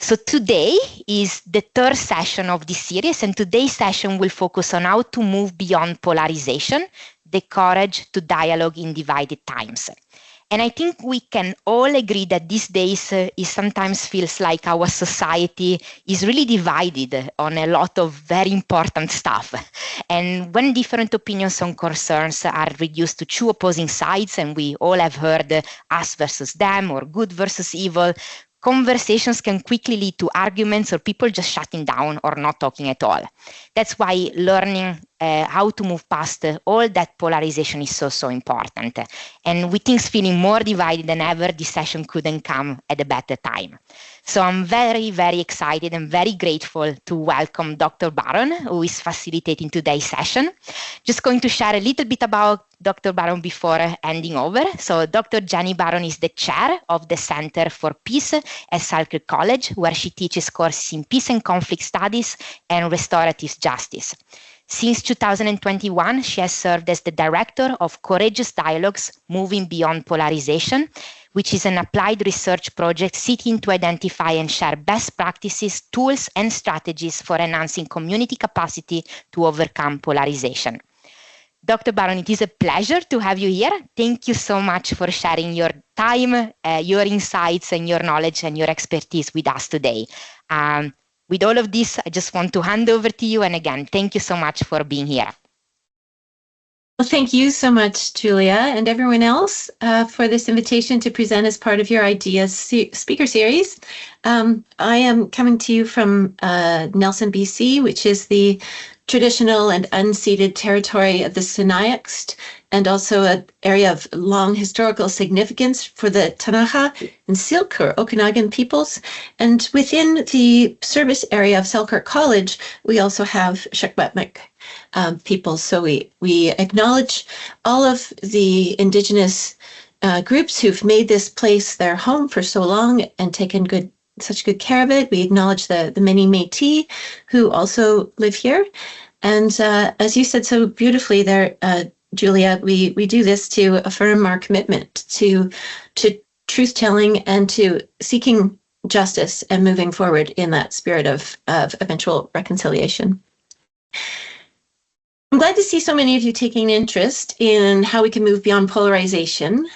So today is the third session of this series, and today's session will focus on how to move beyond polarization, the courage to dialogue in divided times. And I think we can all agree that these days it sometimes feels like our society is really divided on a lot of very important stuff. And when different opinions on concerns are reduced to two opposing sides, and we all have heard us versus them or good versus evil, conversations can quickly lead to arguments or people just shutting down or not talking at all. That's why learning how to move past all that polarization is so important. And with things feeling more divided than ever, this session couldn't come at a better time. So I'm very excited and very grateful to welcome Dr. Barron, who is facilitating today's session. Just going to share a little bit about Dr. Barron before handing over. So Dr. Jennie Barron is the chair of the Center for Peace at Selkirk College, where she teaches courses in peace and conflict studies and restorative justice. Since 2021, she has served as the director of Courageous Dialogues, Moving Beyond Polarization, which is an applied research project seeking to identify and share best practices, tools, and strategies for enhancing community capacity to overcome polarization. Dr. Barron, it is a pleasure to have you here. Thank you so much for sharing your time, your insights, and your knowledge and your expertise with us today. With all of this, I just want to hand over to you. And again, thank you so much for being here. Well, thank you so much, Julia, and everyone else for this invitation to present as part of your Ideas speaker series. I am coming to you from Nelson, BC, which is the traditional and unceded territory of the Sinixt, and also an area of long historical significance for the Ktunaxa and Syilx, or Okanagan peoples. And within the service area of Selkirk College, we also have Secwepemc peoples. So we acknowledge all of the Indigenous groups who've made this place their home for so long and taken such good care of it. We acknowledge the many Métis who also live here. And as you said so beautifully there, Julia, we do this to affirm our commitment to truth-telling and to seeking justice and moving forward in that spirit of eventual reconciliation. I'm glad to see so many of you taking interest in how we can move beyond polarization.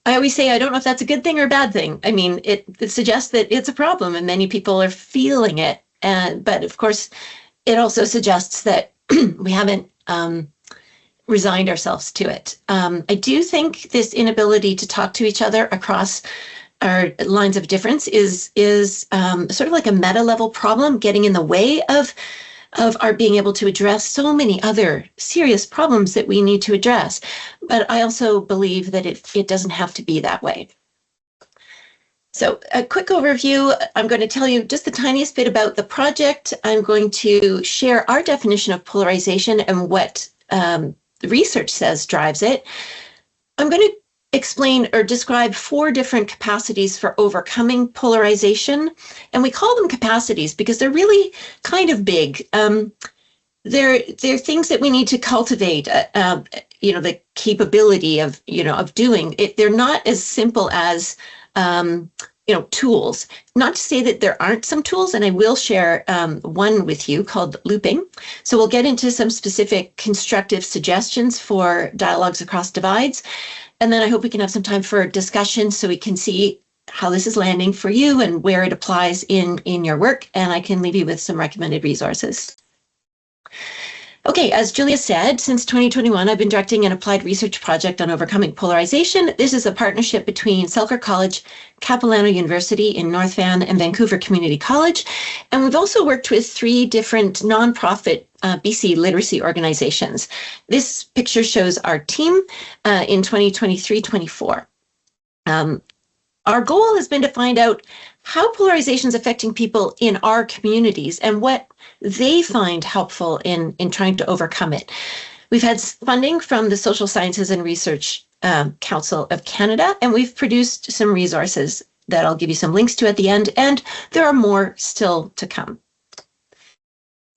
I always say, I don't know if that's a good thing or a bad thing. I mean, it suggests that it's a problem and many people are feeling it. But of course, it also suggests that we haven't resigned ourselves to it. I do think this inability to talk to each other across our lines of difference is sort of like a meta level problem getting in the way of our being able to address so many other serious problems that we need to address. But I also believe that it doesn't have to be that way. So a quick overview, I'm going to tell you just the tiniest bit about the project. I'm going to share our definition of polarization and what the research says drives it. I'm going to explain or describe 4 different capacities for overcoming polarization. And we call them capacities because they're really kind of big. They're things that we need to cultivate, the capability of doing it. They're not as simple as tools. Not to say that there aren't some tools, and I will share one with you called looping. So we'll get into some specific constructive suggestions for dialogues across divides. And then I hope we can have some time for discussion so we can see how this is landing for you and where it applies in your work. And I can leave you with some recommended resources. Okay, as Julia said, since 2021, I've been directing an applied research project on overcoming polarization. This is a partnership between Selkirk College, Capilano University in North Van, and Vancouver Community College. And we've also worked with 3 different nonprofit BC literacy organizations. This picture shows our team in 2023-24. Our goal has been to find out how polarization is affecting people in our communities and what they find helpful in trying to overcome it. We've had funding from the Social Sciences and Research Council of Canada, and we've produced some resources that I'll give you some links to at the end, and there are more still to come.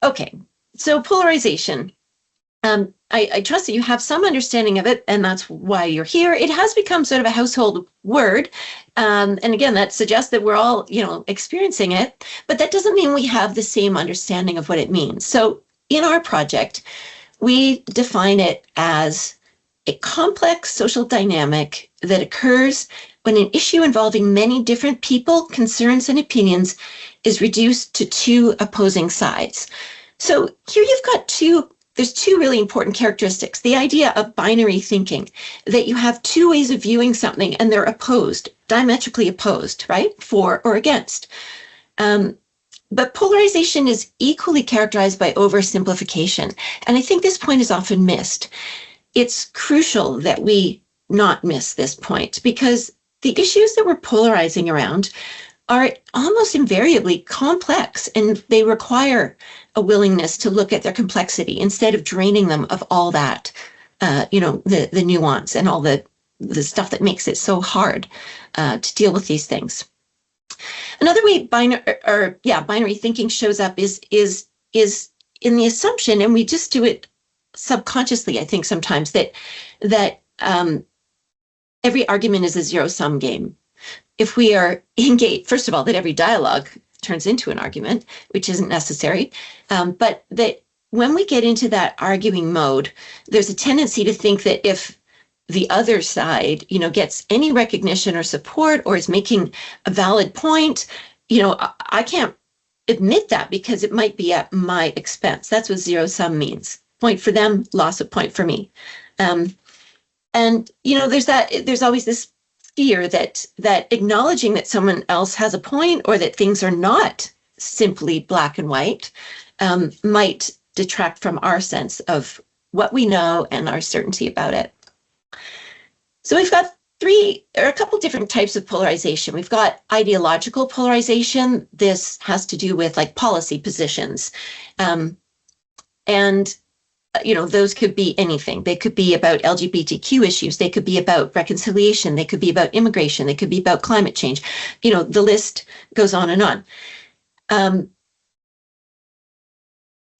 Okay, so polarization. I trust that you have some understanding of it, and that's why you're here. It has become sort of a household word. And again, that suggests that we're all, experiencing it, but that doesn't mean we have the same understanding of what it means. So in our project, we define it as a complex social dynamic that occurs when an issue involving many different people, concerns, and opinions is reduced to two opposing sides. So here you've got there's two really important characteristics. The idea of binary thinking, that you have two ways of viewing something and they're opposed, diametrically opposed, right? For or against. But polarization is equally characterized by oversimplification. And I think this point is often missed. It's crucial that we not miss this point, because the issues that we're polarizing around are almost invariably complex, and they require a willingness to look at their complexity instead of draining them of all that, the nuance and all the stuff that makes it so hard to deal with these things. Another way binary thinking shows up is in the assumption, and we just do it subconsciously, I think sometimes, that every argument is a zero-sum game. If we are engaged, first of all, that every dialogue turns into an argument, which isn't necessary, but that when we get into that arguing mode, there's a tendency to think that if the other side, gets any recognition or support or is making a valid point, I can't admit that because it might be at my expense. That's what zero-sum means. Point for them, loss of point for me. And there's always this fear that acknowledging that someone else has a point or that things are not simply black and white might detract from our sense of what we know and our certainty about it. So we've got a couple different types of polarization. We've got ideological polarization. This has to do with like policy positions. Those could be anything. They could be about LGBTQ issues. They could be about reconciliation. They could be about immigration. They could be about climate change. The list goes on and on.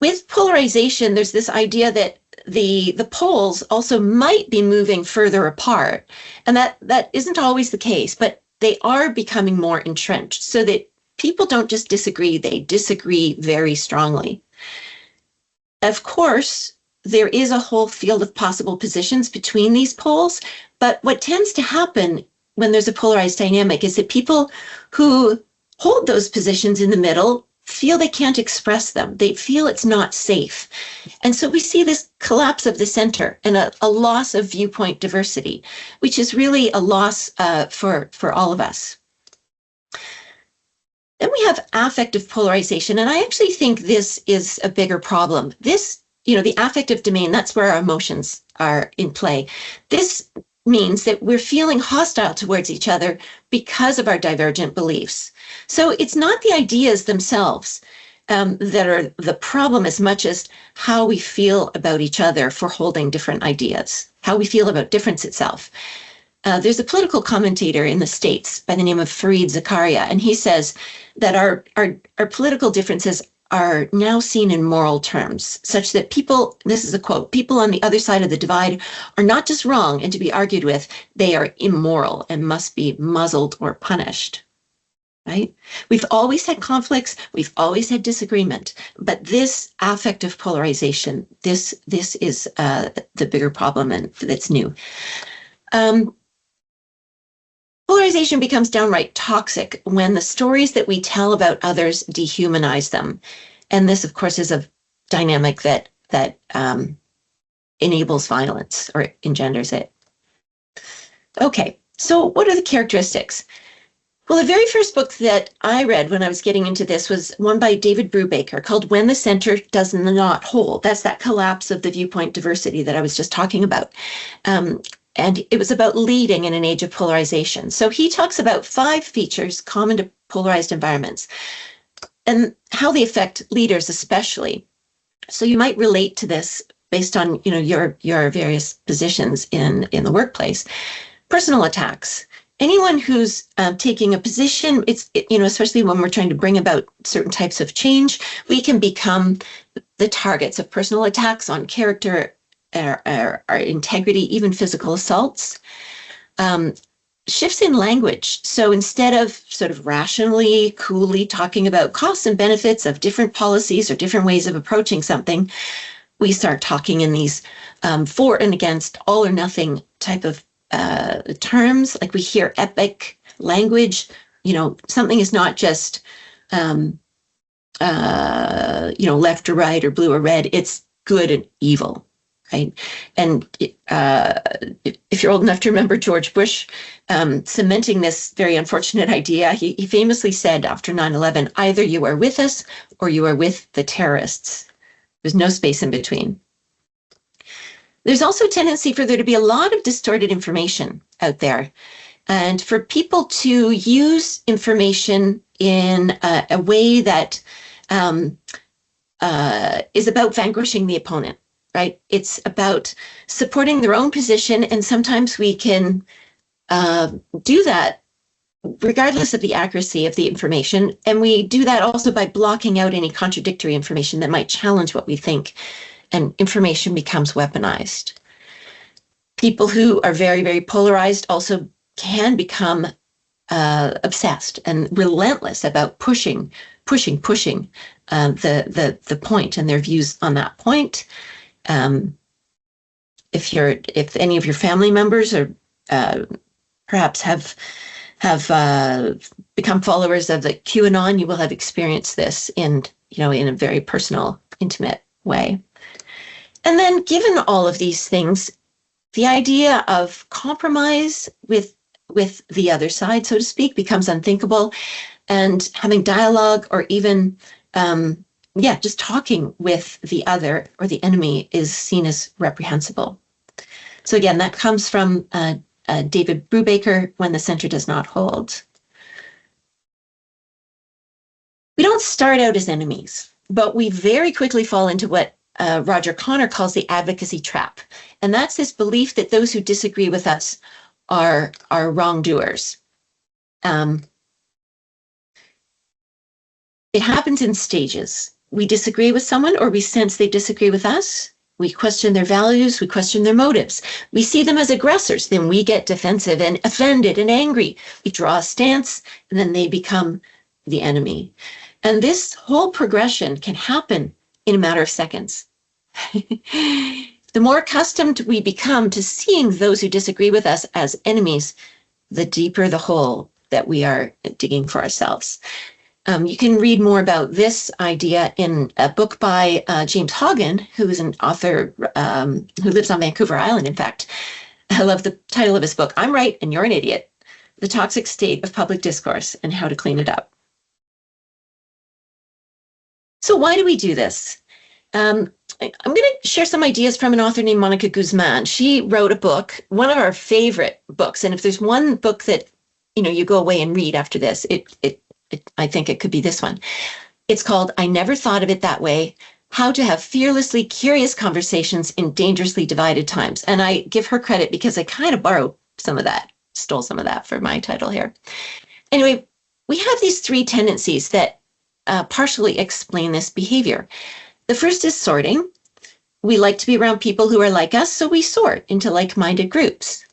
With polarization, there's this idea that the poles also might be moving further apart. And that isn't always the case, but they are becoming more entrenched so that people don't just disagree, they disagree very strongly. Of course, there is a whole field of possible positions between these poles, but what tends to happen when there's a polarized dynamic is that people who hold those positions in the middle feel they can't express them. They feel it's not safe. And so we see this collapse of the center and a loss of viewpoint diversity, which is really a loss for all of us. Then we have affective polarization, and I actually think this is a bigger problem. This, the affective domain, that's where our emotions are in play. This means that we're feeling hostile towards each other because of our divergent beliefs. So it's not the ideas themselves that are the problem as much as how we feel about each other for holding different ideas, how we feel about difference itself. There's a political commentator in the States by the name of Fareed Zakaria, and he says that our political differences are now seen in moral terms, such that people, this is a quote, people on the other side of the divide are not just wrong and to be argued with, they are immoral and must be muzzled or punished. Right? We've always had conflicts, we've always had disagreement, but this affective polarization, this is the bigger problem, and that's new. Polarization becomes downright toxic when the stories that we tell about others dehumanize them. And this, of course, is a dynamic that enables violence or engenders it. Okay, so what are the characteristics? Well, the very first book that I read when I was getting into this was one by David Brubaker called When the Center Does Not Hold. That's that collapse of the viewpoint diversity that I was just talking about. And it was about leading in an age of polarization. So he talks about 5 features common to polarized environments and how they affect leaders especially. So you might relate to this based on your various positions in the workplace. Personal attacks. Anyone who's taking a position, especially when we're trying to bring about certain types of change, we can become the targets of personal attacks on character our integrity, even physical assaults. Shifts in language. So instead of sort of rationally, coolly talking about costs and benefits of different policies or different ways of approaching something, we start talking in these for and against, all or nothing type of terms. Like we hear epic language. Something is not just left or right or blue or red. It's good and evil. Right. And if you're old enough to remember George Bush cementing this very unfortunate idea, he famously said after 9/11, either you are with us or you are with the terrorists. There's no space in between. There's also a tendency for there to be a lot of distorted information out there, and for people to use information in a way that is about vanquishing the opponent. Right? It's about supporting their own position, and sometimes we can do that regardless of the accuracy of the information, and we do that also by blocking out any contradictory information that might challenge what we think, and information becomes weaponized. People who are very, very polarized also can become obsessed and relentless about pushing the point and their views on that point. If any of your family members or perhaps have become followers of the QAnon, you will have experienced this in a very personal, intimate way. And then, given all of these things, the idea of compromise with the other side, so to speak, becomes unthinkable, and having dialogue or even just talking with the other or the enemy is seen as reprehensible. So again, that comes from David Brubaker, When the Center Does Not Hold. We don't start out as enemies, but we very quickly fall into what Roger Connor calls the advocacy trap. And that's this belief that those who disagree with us are wrongdoers. It happens in stages. We disagree with someone, or we sense they disagree with us. We question their values. We question their motives. We see them as aggressors. Then we get defensive and offended and angry. We draw a stance, and then they become the enemy. And this whole progression can happen in a matter of seconds. The more accustomed we become to seeing those who disagree with us as enemies, the deeper the hole that we are digging for ourselves. You can read more about this idea in a book by James Haugen, who is an author who lives on Vancouver Island, in fact. I love the title of his book, I'm Right and You're an Idiot, The Toxic State of Public Discourse and How to Clean It Up. So why do we do this? I'm going to share some ideas from an author named Monica Guzman. She wrote a book, one of our favorite books. And if there's one book that, you go away and read after this, I think it could be this one. It's called I Never Thought of It That Way, How to Have Fearlessly Curious Conversations in Dangerously Divided Times. And I give her credit because I kind of borrowed some of that, stole some of that for my title here. Anyway, we have these three tendencies that partially explain this behavior. The first is sorting. We like to be around people who are like us, so we sort into like-minded groups.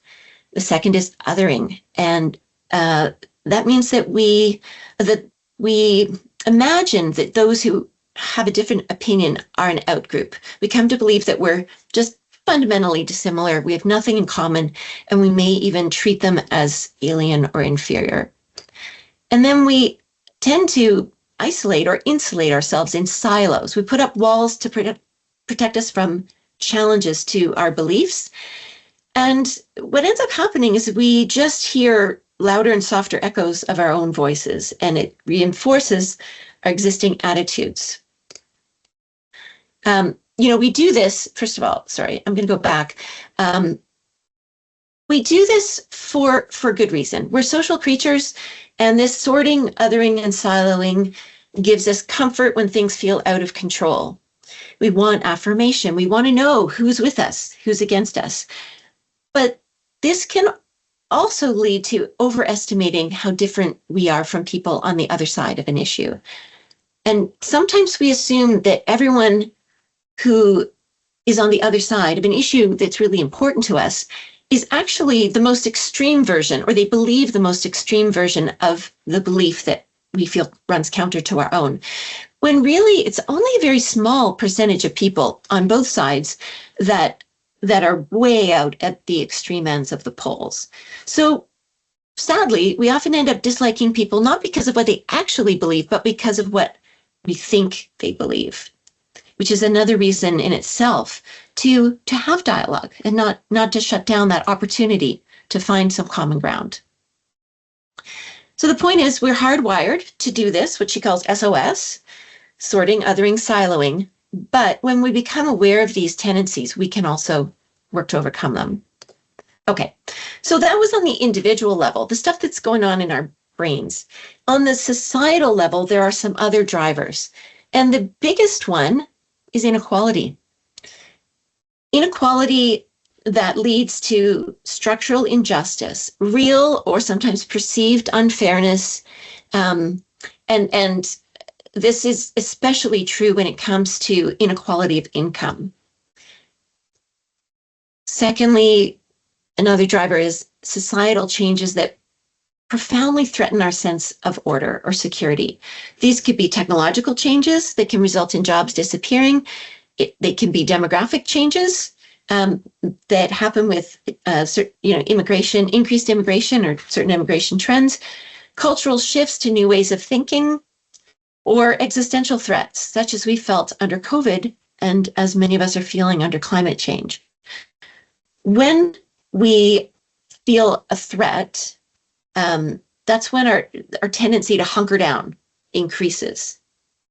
The second is othering, and that means that we imagine that those who have a different opinion are an out-group. We come to believe that we're just fundamentally dissimilar, we have nothing in common, and we may even treat them as alien or inferior. And then we tend to isolate or insulate ourselves in silos. We put up walls to protect us from challenges to our beliefs. And what ends up happening is we just hear louder and softer echoes of our own voices, and it reinforces our existing attitudes. We do this, first of all, sorry, I'm going to go back. We do this for good reason. We're social creatures, and this sorting, othering, and siloing gives us comfort when things feel out of control. We want affirmation. We want to know who's with us, who's against us. But this can also lead to overestimating how different we are from people on the other side of an issue. And sometimes we assume that everyone who is on the other side of an issue that's really important to us is actually the most extreme version, or they believe the most extreme version of the belief that we feel runs counter to our own, when really it's only a very small percentage of people on both sides that are way out at the extreme ends of the poles. So sadly, we often end up disliking people not because of what they actually believe, but because of what we think they believe, which is another reason in itself to have dialogue and not to shut down that opportunity to find some common ground. So the point is, we're hardwired to do this, what she calls SOS, sorting, othering, siloing. But when we become aware of these tendencies, we can also work to overcome them. Okay, so that was on the individual level, the stuff that's going on in our brains. On the societal level, there are some other drivers. And the biggest one is inequality. Inequality that leads to structural injustice, real or sometimes perceived unfairness. And this is especially true when it comes to inequality of income. Secondly, another driver is societal changes that profoundly threaten our sense of order or security. These could be technological changes that can result in jobs disappearing. They can be demographic changes that happen with immigration, increased immigration or certain immigration trends, cultural shifts to new ways of thinking, or existential threats, such as we felt under COVID and as many of us are feeling under climate change. When we feel a threat, that's when our tendency to hunker down increases.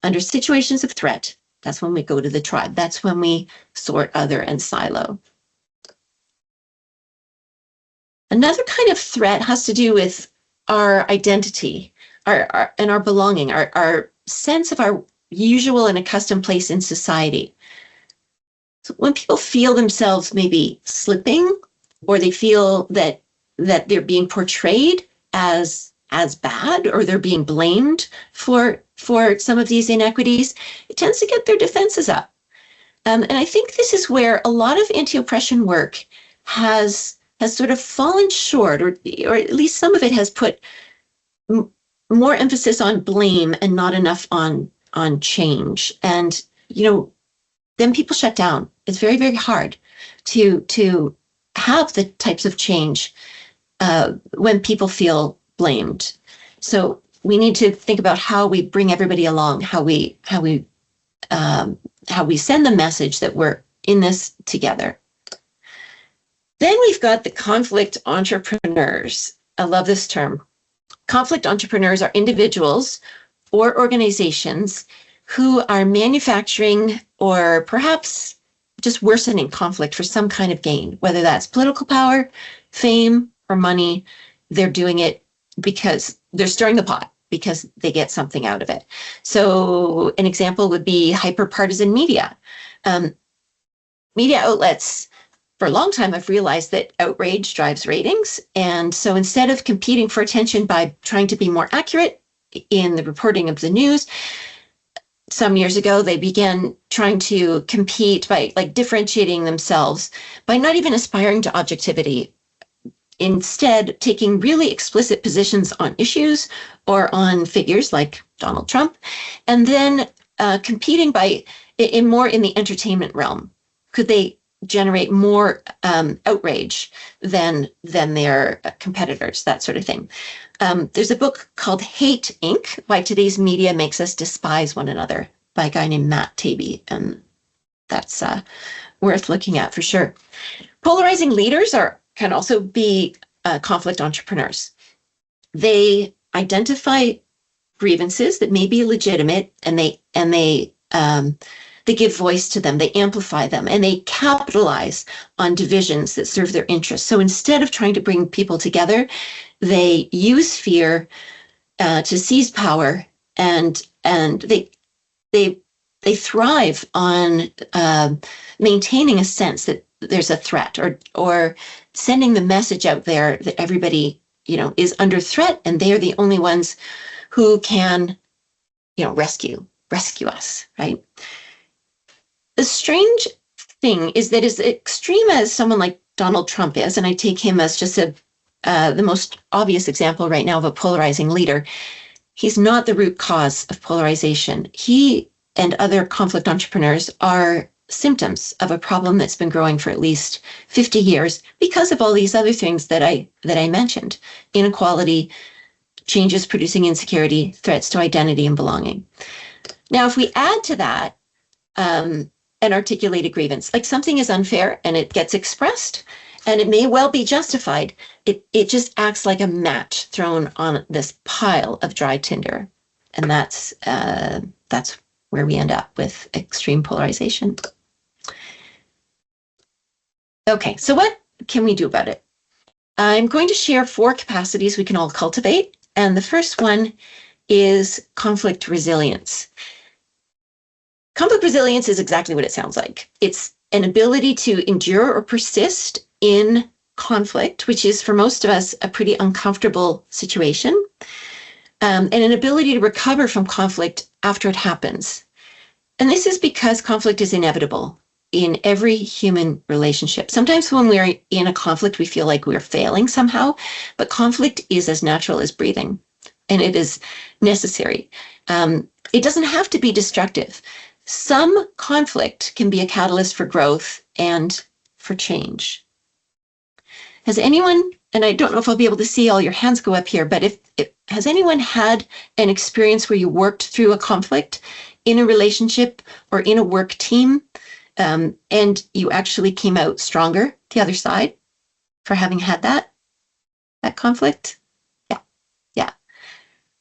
Under situations of threat, that's when we go to the tribe. That's when we sort, other, and silo. Another kind of threat has to do with our identity, and our belonging, our sense of our usual and accustomed place in society. So when people feel themselves maybe slipping, or they feel that they're being portrayed as bad, or they're being blamed for some of these inequities, it tends to get their defenses up. And I think this is where a lot of anti-oppression work has sort of fallen short, or at least some of it has put more emphasis on blame and not enough on change. And, then people shut down. It's very, very hard to have the types of change when people feel blamed. So we need to think about how we bring everybody along, how we send the message that we're in this together. Then we've got the conflict entrepreneurs. I love this term. Conflict entrepreneurs are individuals or organizations who are manufacturing or perhaps just worsening conflict for some kind of gain, whether that's political power, fame, or money. They're doing it because they're stirring the pot, because they get something out of it. So an example would be hyper-partisan media. Media outlets for a long time have realized that outrage drives ratings. And so instead of competing for attention by trying to be more accurate in the reporting of the news, some years ago, they began trying to compete by differentiating themselves by not even aspiring to objectivity. Instead, taking really explicit positions on issues or on figures like Donald Trump, and then competing more in the entertainment realm. Could they generate more outrage than their competitors, that sort of thing? There's a book called Hate, Inc., Why Today's Media Makes Us Despise One Another, by a guy named Matt Taibbi, and that's worth looking at for sure. Polarizing leaders can also be conflict entrepreneurs. They identify grievances that may be legitimate, and they give voice to them, they amplify them, and they capitalize on divisions that serve their interests. So instead of trying to bring people together, they use fear to seize power, and they thrive on maintaining a sense that there's a threat, or sending the message out there that everybody is under threat, and they are the only ones who can rescue us, right? The strange thing is that as extreme as someone like Donald Trump is, and I take him as just the most obvious example right now of a polarizing leader, he's not the root cause of polarization. He and other conflict entrepreneurs are symptoms of a problem that's been growing for at least 50 years because of all these other things that I mentioned: inequality, changes producing insecurity, threats to identity and belonging. Now, if we add to that an articulated grievance, like something is unfair and it gets expressed, and it may well be justified, it just acts like a match thrown on this pile of dry tinder. And that's where we end up with extreme polarization. Okay, so what can we do about it? I'm going to share 4 capacities we can all cultivate. And the first one is conflict resilience. Conflict resilience is exactly what it sounds like. It's an ability to endure or persist in conflict, which is for most of us a pretty uncomfortable situation, and an ability to recover from conflict after it happens. And this is because conflict is inevitable in every human relationship. Sometimes when we're in a conflict, we feel like we're failing somehow, but conflict is as natural as breathing, and it is necessary. It doesn't have to be destructive. Some conflict can be a catalyst for growth and for change. Has anyone, and I don't know if I'll be able to see all your hands go up here, but if has anyone had an experience where you worked through a conflict in a relationship or in a work team, and you actually came out stronger the other side for having had that conflict? Yeah.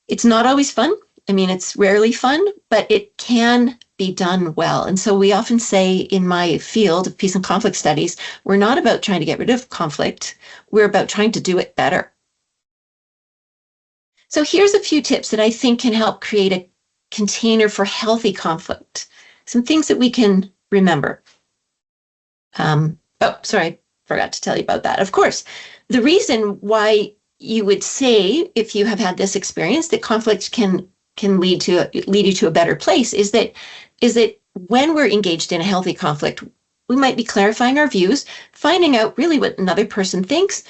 It's not always fun. I mean, it's rarely fun, but it can be done well. And so we often say in my field of peace and conflict studies, we're not about trying to get rid of conflict. We're about trying to do it better. So here's a few tips that I think can help create a container for healthy conflict. Some things that we can remember. Sorry, forgot to tell you about that. Of course, the reason why you would say, if you have had this experience, that conflict can lead you to a better place is that when we're engaged in a healthy conflict, we might be clarifying our views, finding out really what another person thinks,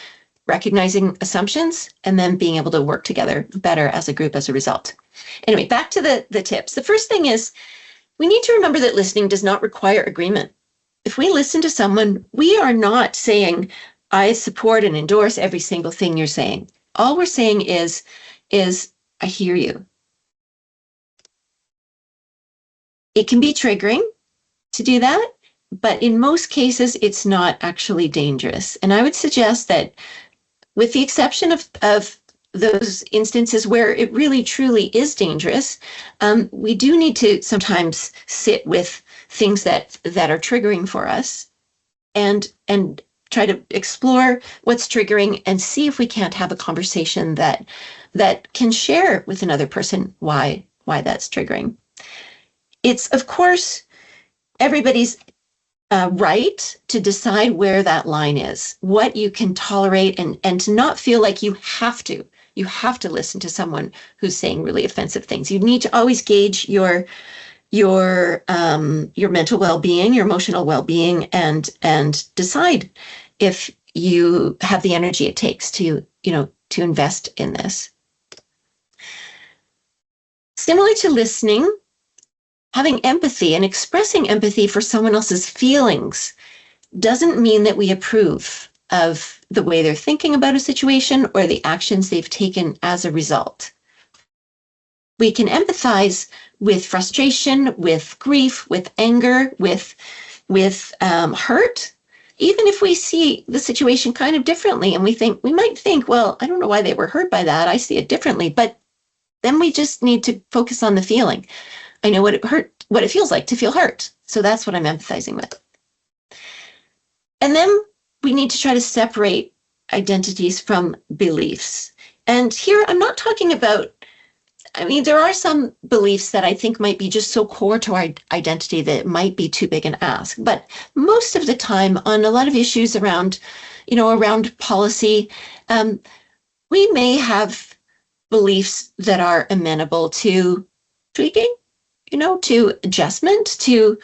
recognizing assumptions, and then being able to work together better as a group as a result. Anyway, back to the tips. The first thing is we need to remember that listening does not require agreement. If we listen to someone, we are not saying, I support and endorse every single thing you're saying. All we're saying is I hear you. It can be triggering to do that, but in most cases, it's not actually dangerous. And I would suggest that, with the exception of those instances where it really truly is dangerous, we do need to sometimes sit with things that are triggering for us and try to explore what's triggering and see if we can't have a conversation that can share with another person why that's triggering. It's, of course, everybody's right to decide where that line is, what you can tolerate, and to not feel like you have to listen to someone who's saying really offensive things. You need to always gauge your mental well-being, your emotional well-being, and decide if you have the energy it takes to invest in this. Similar to listening, having empathy and expressing empathy for someone else's feelings doesn't mean that we approve of the way they're thinking about a situation or the actions they've taken as a result. We can empathize with frustration, with grief, with anger, with hurt, even if we see the situation kind of differently, and we might think, well, I don't know why they were hurt by that. I see it differently, but then we just need to focus on the feeling. I know what it feels like to feel hurt. So that's what I'm empathizing with. And then we need to try to separate identities from beliefs. And here I'm not talking about, there are some beliefs that I think might be just so core to our identity that it might be too big an ask. But most of the time on a lot of issues around policy, we may have beliefs that are amenable to tweaking, to adjustment, to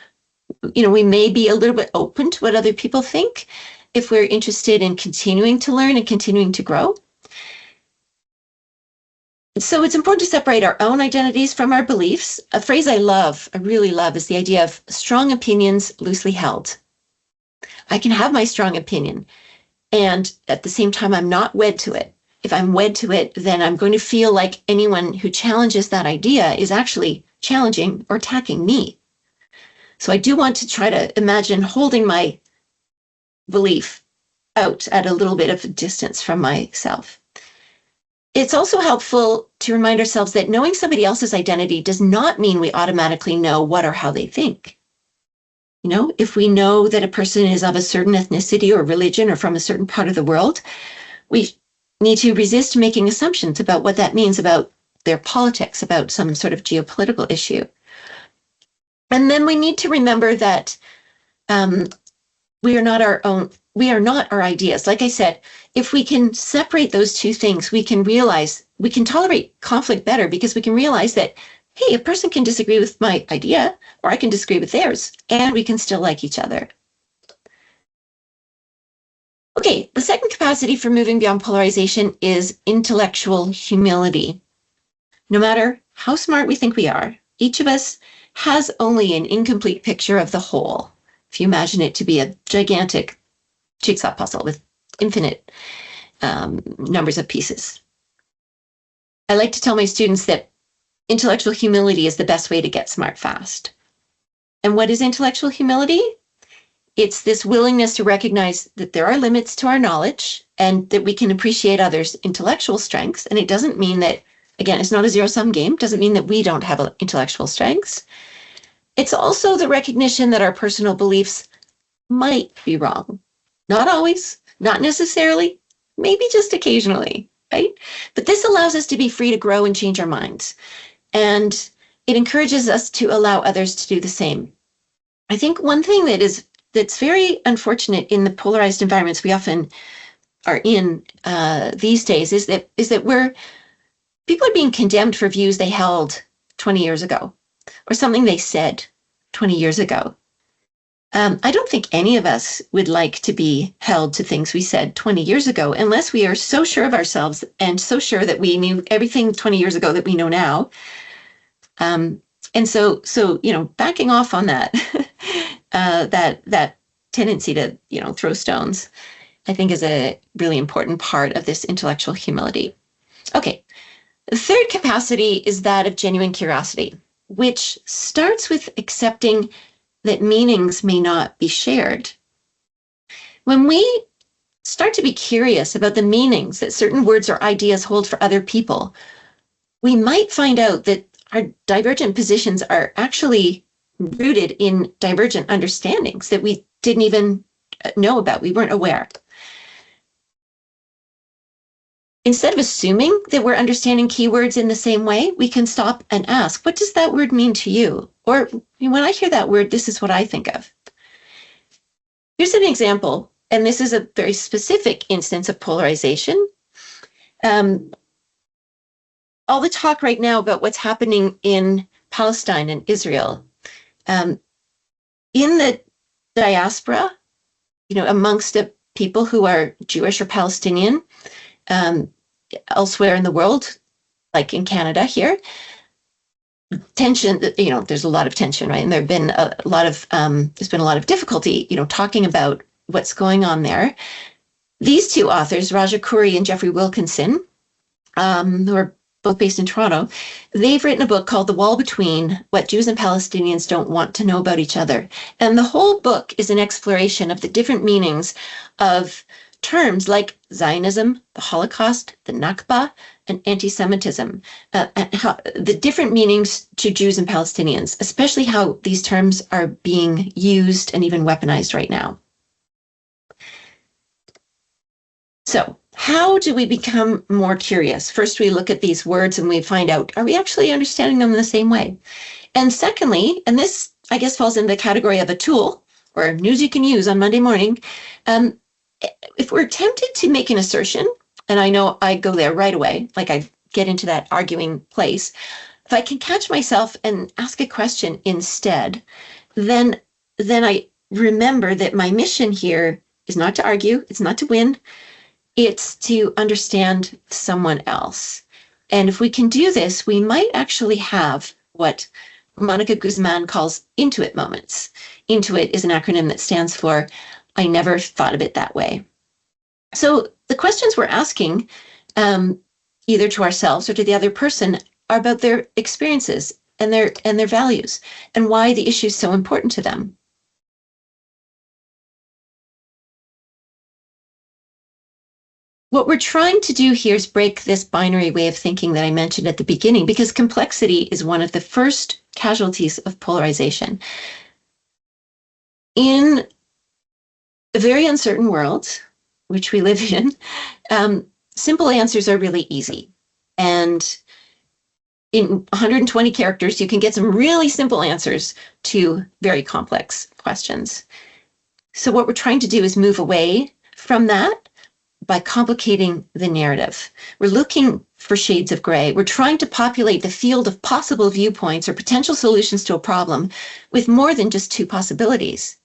we may be a little bit open to what other people think if we're interested in continuing to learn and continuing to grow. So it's important to separate our own identities from our beliefs. A phrase I really love, is the idea of strong opinions loosely held. I can have my strong opinion, and at the same time, I'm not wed to it. If I'm wed to it, then I'm going to feel like anyone who challenges that idea is actually challenging or attacking me. So I do want to try to imagine holding my belief out at a little bit of a distance from myself. It's also helpful to remind ourselves that knowing somebody else's identity does not mean we automatically know what or how they think. If we know that a person is of a certain ethnicity or religion or from a certain part of the world, we need to resist making assumptions about what that means about their politics, about some sort of geopolitical issue. And then we need to remember that we are not our ideas. Like I said, if we can separate those two things, we can tolerate conflict better, because we can realize that, hey, a person can disagree with my idea, or I can disagree with theirs, and we can still like each other. Okay, the second capacity for moving beyond polarization is intellectual humility. No matter how smart we think we are, each of us has only an incomplete picture of the whole. If you imagine it to be a gigantic jigsaw puzzle with infinite numbers of pieces. I like to tell my students that intellectual humility is the best way to get smart fast. And what is intellectual humility? It's this willingness to recognize that there are limits to our knowledge and that we can appreciate others' intellectual strengths. And it doesn't mean that, again, it's not a zero-sum game. It doesn't mean that we don't have intellectual strengths. It's also the recognition that our personal beliefs might be wrong. Not always, not necessarily, maybe just occasionally, right? But this allows us to be free to grow and change our minds. And it encourages us to allow others to do the same. I think one thing that's very unfortunate in the polarized environments we often are in these days is that people are being condemned for views they held 20 years ago, or something they said 20 years ago. I don't think any of us would like to be held to things we said 20 years ago, unless we are so sure of ourselves and so sure that we knew everything 20 years ago that we know now. And so backing off on that, that tendency to, throw stones, I think is a really important part of this intellectual humility. Okay, the third capacity is that of genuine curiosity, which starts with accepting that meanings may not be shared. When we start to be curious about the meanings that certain words or ideas hold for other people, we might find out that our divergent positions are actually rooted in divergent understandings that we didn't even know about, we weren't aware. Instead of assuming that we're understanding keywords in the same way, we can stop and ask, what does that word mean to you? Or when I hear that word, this is what I think of. Here's an example, and this is a very specific instance of polarization. All the talk right now about what's happening in Palestine and Israel. In the diaspora, amongst the people who are Jewish or Palestinian, elsewhere in the world, like in Canada here, tension, there's a lot of tension, right? And there's been a lot of difficulty, talking about what's going on there. These two authors, Raja Khoury and Jeffrey Wilkinson, who are both based in Toronto, they've written a book called The Wall Between: What Jews and Palestinians Don't Want to Know About Each Other. And the whole book is an exploration of the different meanings of terms like Zionism, the Holocaust, the Nakba, and anti-Semitism, and how the different meanings to Jews and Palestinians, especially how these terms are being used and even weaponized right now. So, how do we become more curious? First, we look at these words and we find out, are we actually understanding them in the same way? And secondly, and this, I guess, falls in the category of a tool or news you can use on Monday morning, if we're tempted to make an assertion, and I know I go there right away, like I get into that arguing place, if I can catch myself and ask a question instead, then then I remember that my mission here is not to argue, it's not to win, it's to understand someone else. And if we can do this, we might actually have what Monica Guzman calls intuit moments. Intuit is an acronym that stands for I never thought of it that way. So the questions we're asking, either to ourselves or to the other person, are about their experiences and their values and why the issue is so important to them. What we're trying to do here is break this binary way of thinking that I mentioned at the beginning, because complexity is one of the first casualties of polarization. In a very uncertain world, which we live in, simple answers are really easy. And in 120 characters, you can get some really simple answers to very complex questions. So what we're trying to do is move away from that by complicating the narrative. We're looking for shades of gray. We're trying to populate the field of possible viewpoints or potential solutions to a problem with more than just two possibilities.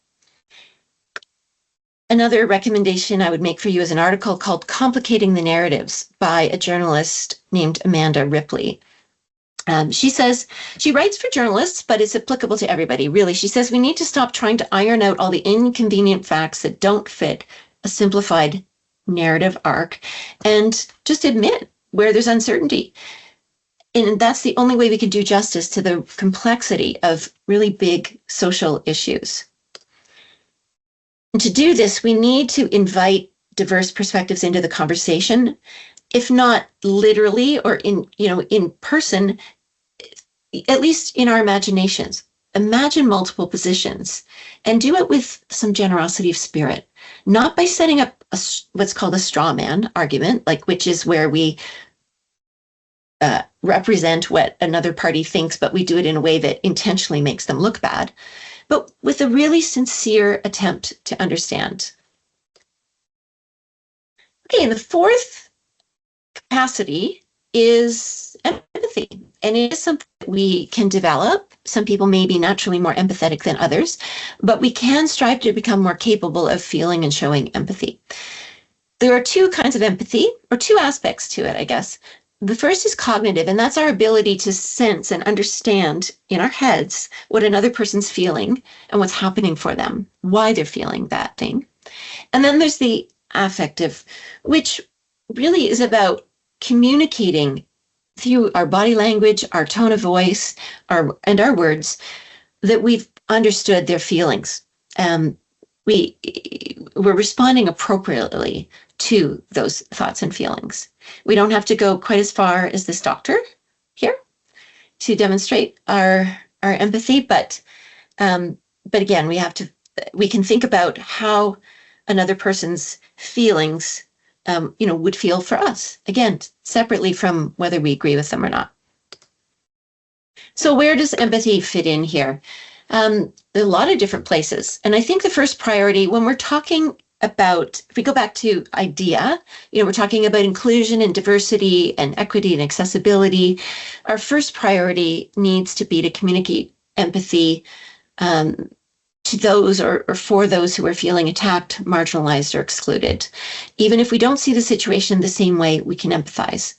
Another recommendation I would make for you is an article called Complicating the Narratives by a journalist named Amanda Ripley. She says, she writes for journalists, but it's applicable to everybody, really. She says, we need to stop trying to iron out all the inconvenient facts that don't fit a simplified narrative arc and just admit where there's uncertainty. And that's the only way we can do justice to the complexity of really big social issues. And to do this, we need to invite diverse perspectives into the conversation, if not literally or in person, at least in our imaginations. Imagine multiple positions and do it with some generosity of spirit, not by setting up what's called a straw man argument, which is where we represent what another party thinks, but we do it in a way that intentionally makes them look bad, but with a really sincere attempt to understand. Okay, and the fourth capacity is empathy, and it is something that we can develop. Some people may be naturally more empathetic than others, but we can strive to become more capable of feeling and showing empathy. There are two kinds of empathy, or two aspects to it, I guess. The first is cognitive, and that's our ability to sense and understand in our heads what another person's feeling and what's happening for them, why they're feeling that thing. And then there's the affective, which really is about communicating through our body language, our tone of voice, and our words, that we've understood their feelings. We're responding appropriately to those thoughts and feelings. We don't have to go quite as far as this doctor here to demonstrate our empathy, but again, we can think about how another person's feelings would feel for us, again, separately from whether we agree with them or not. So where does empathy fit in here? There are a lot of different places. And I think the first priority when we're talking about, if we go back to IDEA, we're talking about inclusion and diversity and equity and accessibility. Our first priority needs to be to communicate empathy to those or for those who are feeling attacked, marginalized, or excluded. Even if we don't see the situation the same way, we can empathize.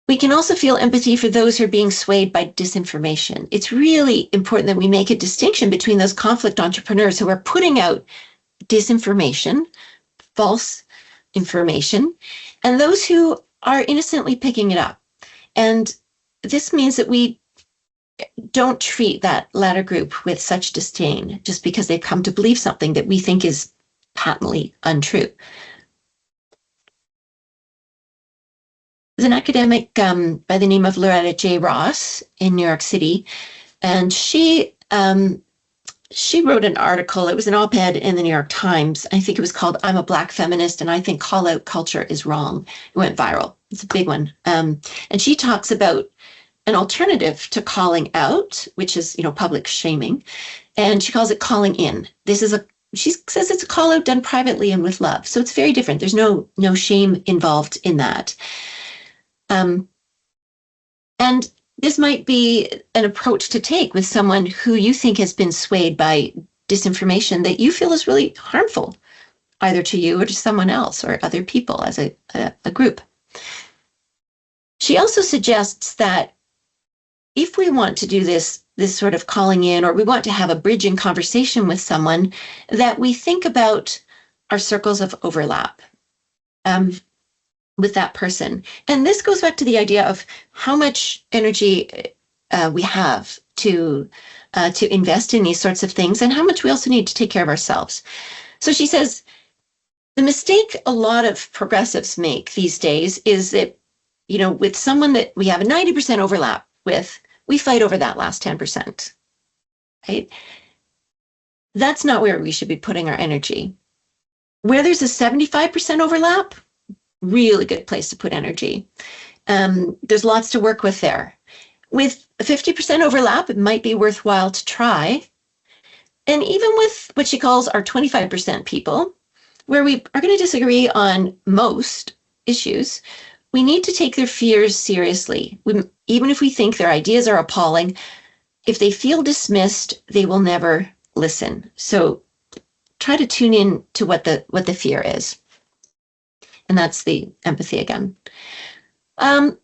We can also feel empathy for those who are being swayed by disinformation. It's really important that we make a distinction between those conflict entrepreneurs who are putting out disinformation, false information, and those who are innocently picking it up. And this means that we don't treat that latter group with such disdain just because they've come to believe something that we think is patently untrue. There's an academic by the name of Loretta J. Ross in New York City, and she wrote an article. It was an op-ed in the New York Times. I think it was called "I'm a Black Feminist and I think call-out culture is wrong." It went viral. It's a big one. And she talks about an alternative to calling out, which is public shaming, and she calls it calling in. She says it's a call out done privately and with love. So it's very different. There's no shame involved in that. And This might be an approach to take with someone who you think has been swayed by disinformation that you feel is really harmful, either to you or to someone else or other people as a group. She also suggests that if we want to do this sort of calling in, or we want to have a bridging conversation with someone, that we think about our circles of overlap with that person. And this goes back to the idea of how much energy we have to invest in these sorts of things, and how much we also need to take care of ourselves. So she says, the mistake a lot of progressives make these days is that, with someone that we have a 90% overlap with, we fight over that last 10%, right? That's not where we should be putting our energy. Where there's a 75% overlap, really good place to put energy. There's lots to work with there. With a 50% overlap, it might be worthwhile to try. And even with what she calls our 25% people, where we are going to disagree on most issues, we need to take their fears seriously. Even if we think their ideas are appalling, if they feel dismissed, they will never listen. So try to tune in to what the fear is. And that's the empathy again. So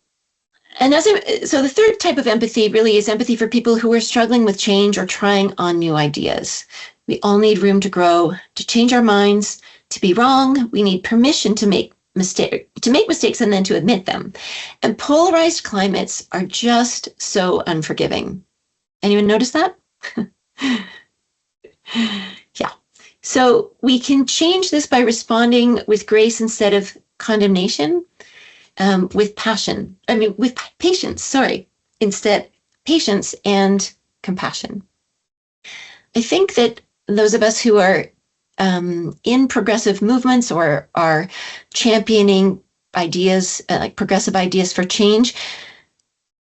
the third type of empathy really is empathy for people who are struggling with change or trying on new ideas. We all need room to grow, to change our minds, to be wrong. We need permission to make mistakes and then to admit them. And polarized climates are just so unforgiving. Anyone notice that? Yeah. So we can change this by responding with grace instead of condemnation, with patience, instead patience and compassion. I think that those of us who are in progressive movements or are championing ideas, like progressive ideas for change,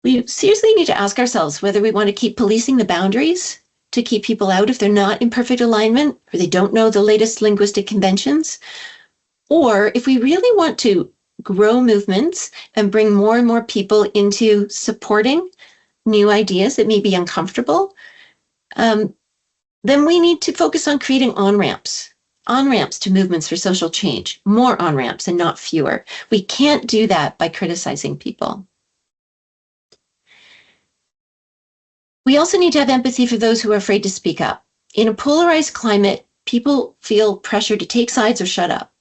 we seriously need to ask ourselves whether we want to keep policing the boundaries to keep people out if they're not in perfect alignment or they don't know the latest linguistic conventions, or if we really want to grow movements and bring more and more people into supporting new ideas that may be uncomfortable, then we need to focus on creating on-ramps to movements for social change, more on-ramps and not fewer. We can't do that by criticizing people. We also need to have empathy for those who are afraid to speak up. In a polarized climate, people feel pressure to take sides or shut up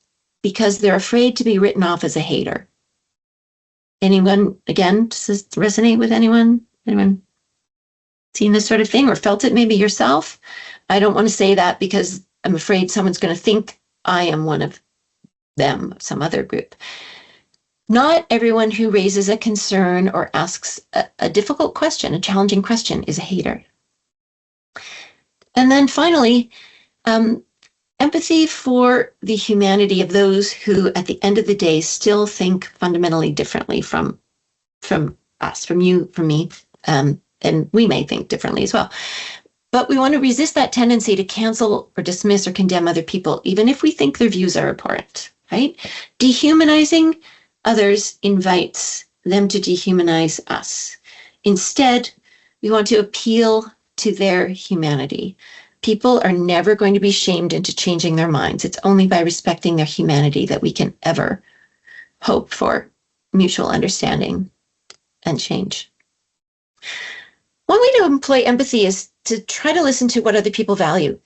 because they're afraid to be written off as a hater. Anyone, again, does this resonate with anyone? Anyone seen this sort of thing or felt it maybe yourself? I don't want to say that because I'm afraid someone's going to think I am one of them, some other group. Not everyone who raises a concern or asks a difficult question, a challenging question, is a hater. And then finally, empathy for the humanity of those who, at the end of the day, still think fundamentally differently from us, from you, from me, and we may think differently as well. But we want to resist that tendency to cancel or dismiss or condemn other people, even if we think their views are important, right? Dehumanizing others invites them to dehumanize us. Instead, we want to appeal to their humanity. People are never going to be shamed into changing their minds. It's only by respecting their humanity that we can ever hope for mutual understanding and change. One way to employ empathy is to try to listen to what other people value.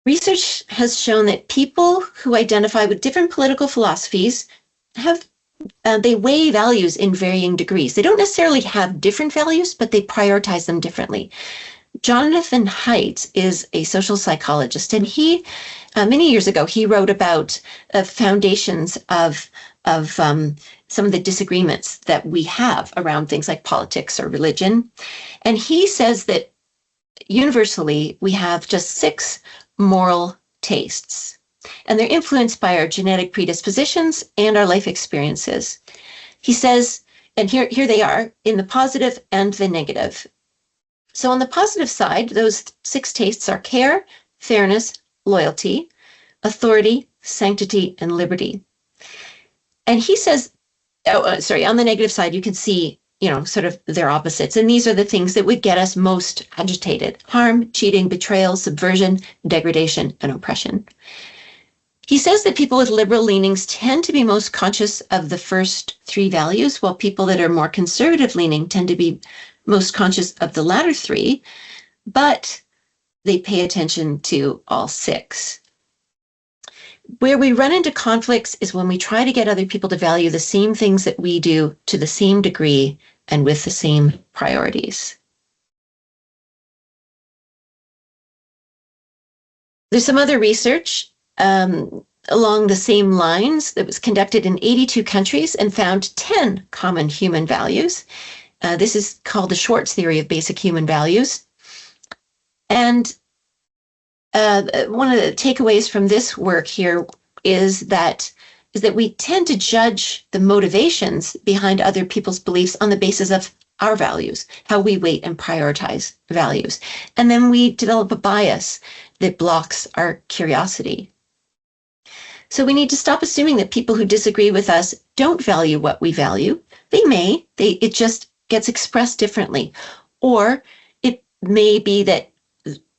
Research has shown that people who identify with different political philosophies they weigh values in varying degrees. They don't necessarily have different values, but they prioritize them differently. Jonathan Haidt is a social psychologist, and he, many years ago, he wrote about foundations of some of the disagreements that we have around things like politics or religion. And he says that universally, we have just 6 moral tastes, and they're influenced by our genetic predispositions and our life experiences. He says, and here they are, in the positive and the negative. So on the positive side, those 6 tastes are care, fairness, loyalty, authority, sanctity, and liberty. And he says, on the negative side, you can see sort of their opposites. And these are the things that would get us most agitated: harm, cheating, betrayal, subversion, degradation, and oppression. He says that people with liberal leanings tend to be most conscious of the first three values, while people that are more conservative leaning tend to be most conscious of the latter three, but they pay attention to all six. Where we run into conflicts is when we try to get other people to value the same things that we do to the same degree and with the same priorities. There's some other research along the same lines that was conducted in 82 countries and found 10 common human values. This is called the Schwartz theory of basic human values. And one of the takeaways from this work here is that we tend to judge the motivations behind other people's beliefs on the basis of our values, how we weight and prioritize values. And then we develop a bias that blocks our curiosity. So we need to stop assuming that people who disagree with us don't value what we value. They may, it just gets expressed differently. Or it may be that,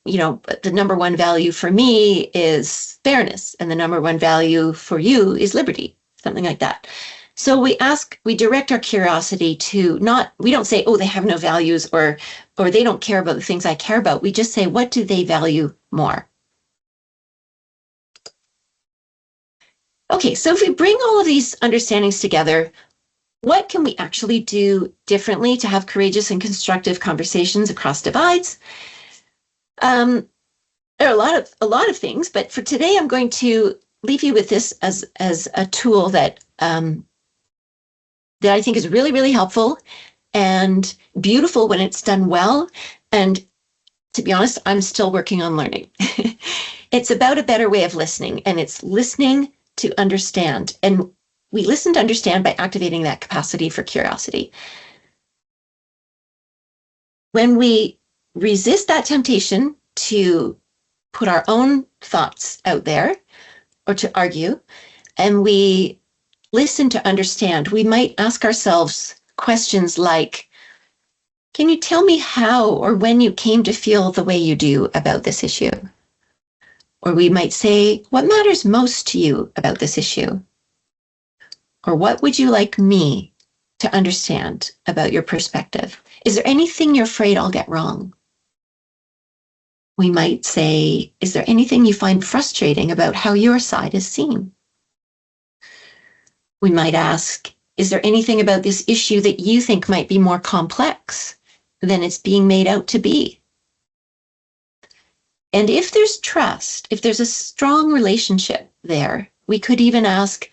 the number one value for me is fairness, and the number one value for you is liberty, something like that. So we direct our curiosity to we don't say, oh, they have no values, or they don't care about the things I care about. We just say, what do they value more? Okay, so if we bring all of these understandings together, what can we actually do differently to have courageous and constructive conversations across divides? There are a lot of things, but for today, I'm going to leave you with this as a tool that I think is really, really helpful and beautiful when it's done well. And to be honest, I'm still working on learning. It's about a better way of listening, and it's listening to understand. And we listen to understand by activating that capacity for curiosity. When we resist that temptation to put our own thoughts out there or to argue, and we listen to understand, we might ask ourselves questions like, can you tell me how or when you came to feel the way you do about this issue? Or we might say, what matters most to you about this issue? Or what would you like me to understand about your perspective? Is there anything you're afraid I'll get wrong? We might say, is there anything you find frustrating about how your side is seen? We might ask, is there anything about this issue that you think might be more complex than it's being made out to be? And if there's trust, if there's a strong relationship there, we could even ask,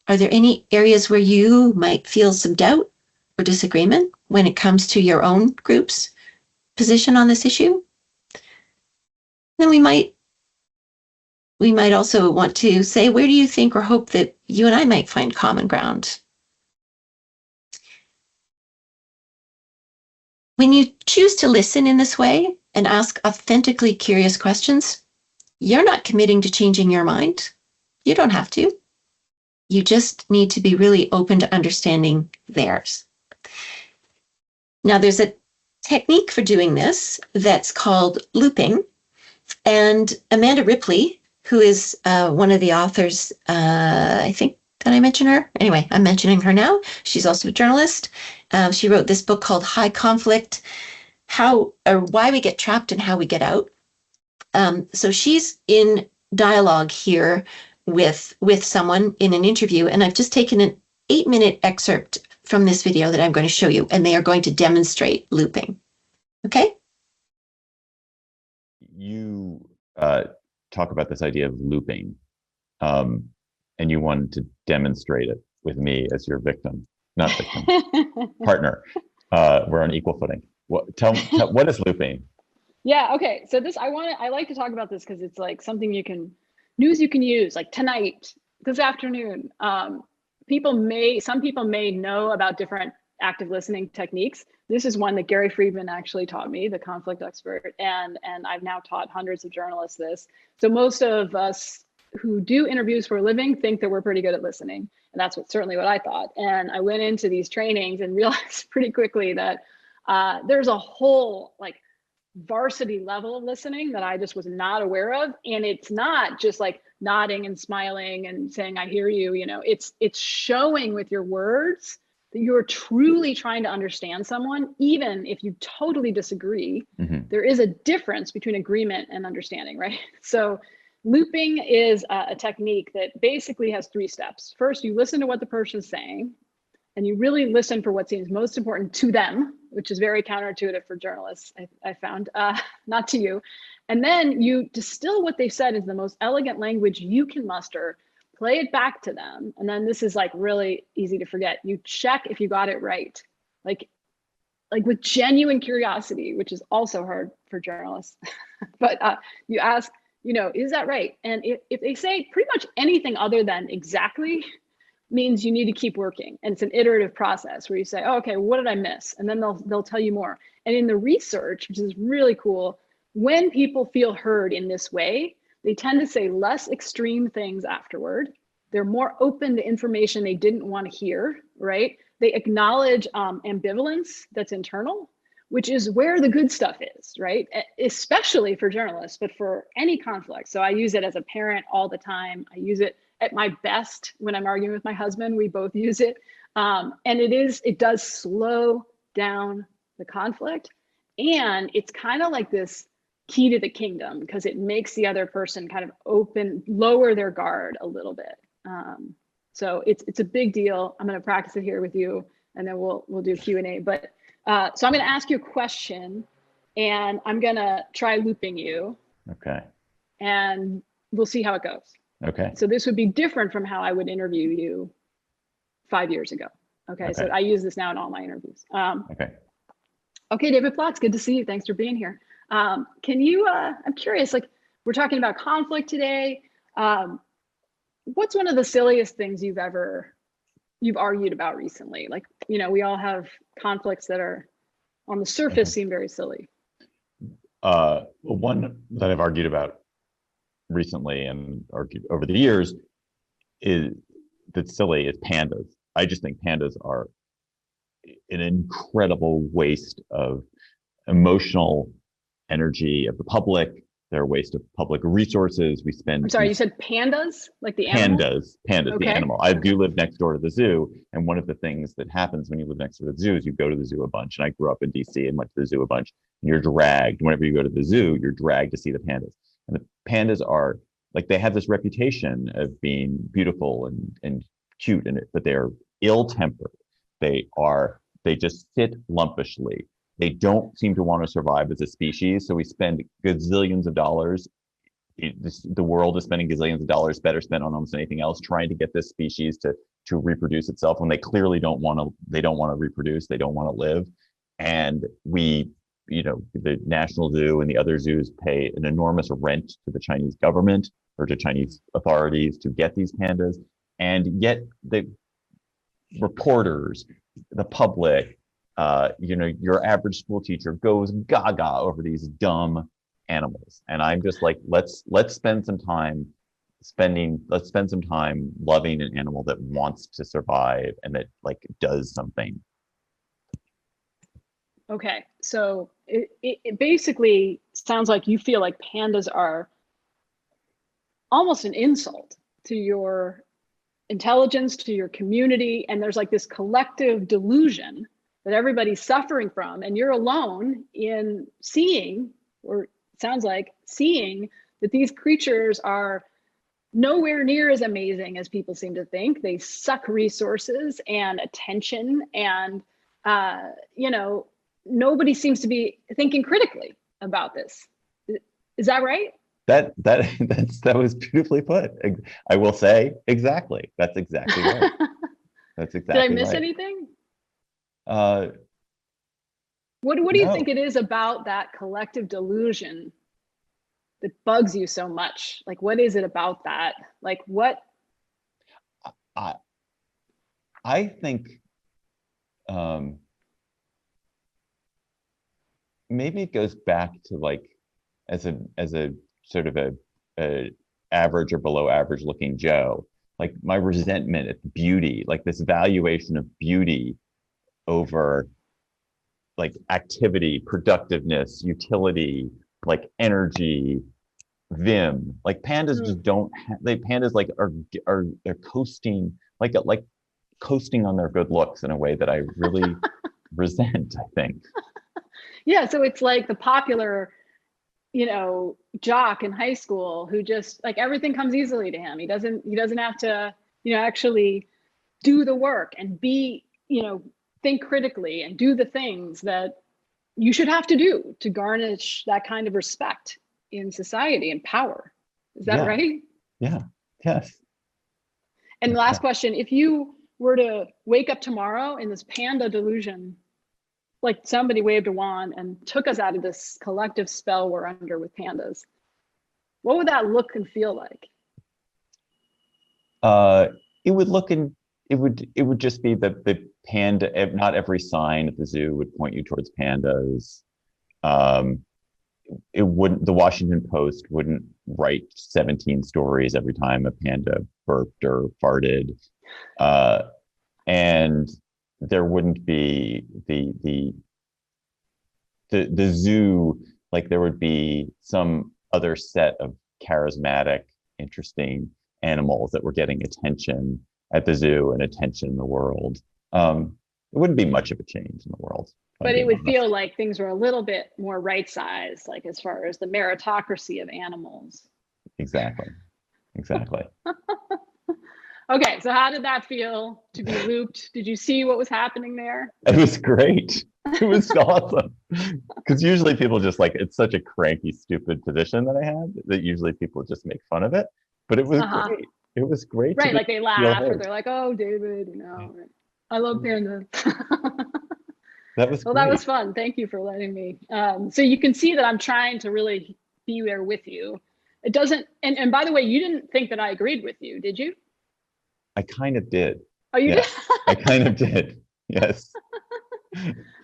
are there any areas where you might feel some doubt or disagreement when it comes to your own group's position on this issue? Then we might also want to say, where do you think or hope that you and I might find common ground? When you choose to listen in this way and ask authentically curious questions, you're not committing to changing your mind. You don't have to. You just need to be really open to understanding theirs. Now, there's a technique for doing this that's called looping. And Amanda Ripley, who is one of the authors, I think, did I mention her? Anyway, I'm mentioning her now. She's also a journalist. She wrote this book called High Conflict, Why We Get Trapped and How We Get Out. So she's in dialogue here with someone in an interview, and I've just taken an 8-minute excerpt from this video that I'm going to show you, and they are going to demonstrate looping. Okay? You talk about this idea of looping, and you wanted to demonstrate it with me as your victim, not victim, partner. We're on equal footing. Tell what is looping? Yeah. Okay. So I like to talk about this because it's like something news you can use like tonight, this afternoon. Some people may know about different active listening techniques. This is one that Gary Friedman actually taught me, the conflict expert, and I've now taught hundreds of journalists this. So most of us who do interviews for a living think that we're pretty good at listening. And that's certainly what I thought. And I went into these trainings and realized pretty quickly that there's a whole like varsity level of listening that I just was not aware of. And it's not just like nodding and smiling and saying, I hear you, you know, it's showing with your words that you're truly trying to understand someone, even if you totally disagree. There is a difference between agreement and understanding, right? So looping is a technique that basically has 3 steps. First, you listen to what the person is saying, and you really listen for what seems most important to them, which is very counterintuitive for journalists, I found, not to you. And then you distill what they said into the most elegant language you can muster, play it back to them. And then this is like really easy to forget. You check if you got it right. Like with genuine curiosity, which is also hard for journalists. But you ask, you know, is that right? And if they say pretty much anything other than exactly, means you need to keep working. And it's an iterative process where you say, oh, okay, what did I miss? And then they'll tell you more. And in the research, which is really cool, when people feel heard in this way, they tend to say less extreme things afterward. They're more open to information they didn't want to hear, right? They acknowledge ambivalence that's internal, which is where the good stuff is, right? Especially for journalists, but for any conflict. So I use it as a parent all the time. I use it at my best when I'm arguing with my husband. We both use it. And it does slow down the conflict. And it's kind of like this key to the kingdom, because it makes the other person kind of lower their guard a little bit. So it's a big deal. I'm going to practice it here with you, and then we'll do Q&A. But so I'm going to ask you a question, and I'm going to try looping you. Okay. And we'll see how it goes. Okay. So this would be different from how I would interview you 5 years ago. Okay. So I use this now in all my interviews. Okay, David Platts, good to see you. Thanks for being here. Can you, I'm curious, like we're talking about conflict today. What's one of the silliest things you've argued about recently? Like, you know, we all have conflicts that are on the surface seem very silly. One that I've argued about recently and argued over the years that's silly is pandas. I just think pandas are an incredible waste of emotional energy of the public. They're a waste of public resources. We spend. I'm sorry, you said pandas, like the animal? Pandas, okay. The animal. I do live next door to the zoo, and one of the things that happens when you live next to the zoo is you go to the zoo a bunch. And I grew up in DC and went to the zoo a bunch. And you're dragged whenever you go to the zoo. You're dragged to see the pandas, and the pandas are like they have this reputation of being beautiful and cute, but they are ill-tempered. They just sit lumpishly. They don't seem to want to survive as a species. So we spend gazillions of dollars. The world is spending gazillions of dollars, better spent on almost anything else, trying to get this species to reproduce itself when they clearly don't want to reproduce. They don't want to live. And we, you know, the National Zoo and the other zoos pay an enormous rent to the Chinese government or to Chinese authorities to get these pandas. And yet the reporters, the public, you know, your average school teacher goes gaga over these dumb animals. And I'm just like, let's spend some time loving an animal that wants to survive and that like does something. Okay, so it basically sounds like you feel like pandas are almost an insult to your intelligence, to your community, and there's like this collective delusion that everybody's suffering from, and you're alone in seeing, or it sounds like seeing, that these creatures are nowhere near as amazing as people seem to think. They suck resources and attention, and you know, nobody seems to be thinking critically about this. Is that right? That was beautifully put. I will say exactly. That's exactly right. That's exactly right. Did I miss anything? What do you think it is about that collective delusion that bugs you so much? Like, what is it about that? Like, what? I think maybe it goes back to like as a sort of a average or below average looking Joe. like my resentment at beauty, like this valuation of beauty over like activity, productiveness, utility, like energy, vim. Like pandas just don't have, they pandas like are they're coasting, like coasting on their good looks in a way that I really resent, I think. Yeah, so it's like the popular, jock in high school who just like everything comes easily to him. He doesn't have to, actually do the work and be, think critically and do the things that you should have to do to garnish that kind of respect in society and power. Is that right? Yeah. Yes. And last question, if you were to wake up tomorrow in this panda delusion, like somebody waved a wand and took us out of this collective spell we're under with pandas, what would that look and feel like? It would look in it would just be the panda. Not every sign at the zoo would point you towards pandas. It wouldn't. The Washington Post wouldn't write 17 stories every time a panda burped or farted, and there wouldn't be the zoo. Like there would be some other set of charismatic, interesting animals that were getting attention at the zoo and attention in the world. It wouldn't be much of a change in the world. But it would feel like things were a little bit more right-sized, like as far as the meritocracy of animals. Exactly. Okay, so how did that feel to be looped? Did you see what was happening there? It was great. It was awesome. Because usually people just like, it's such a cranky, stupid position that I had that usually people just make fun of it. But it was great. It was great. Right, like they laugh or they're like, oh, David, I love pandas. That was well, that was fun. Thank you for letting me. So you can see that I'm trying to really be there with you. It doesn't, and by the way, you didn't think that I agreed with you, did you? I kind of did. Oh, you did? I kind of did. Yes.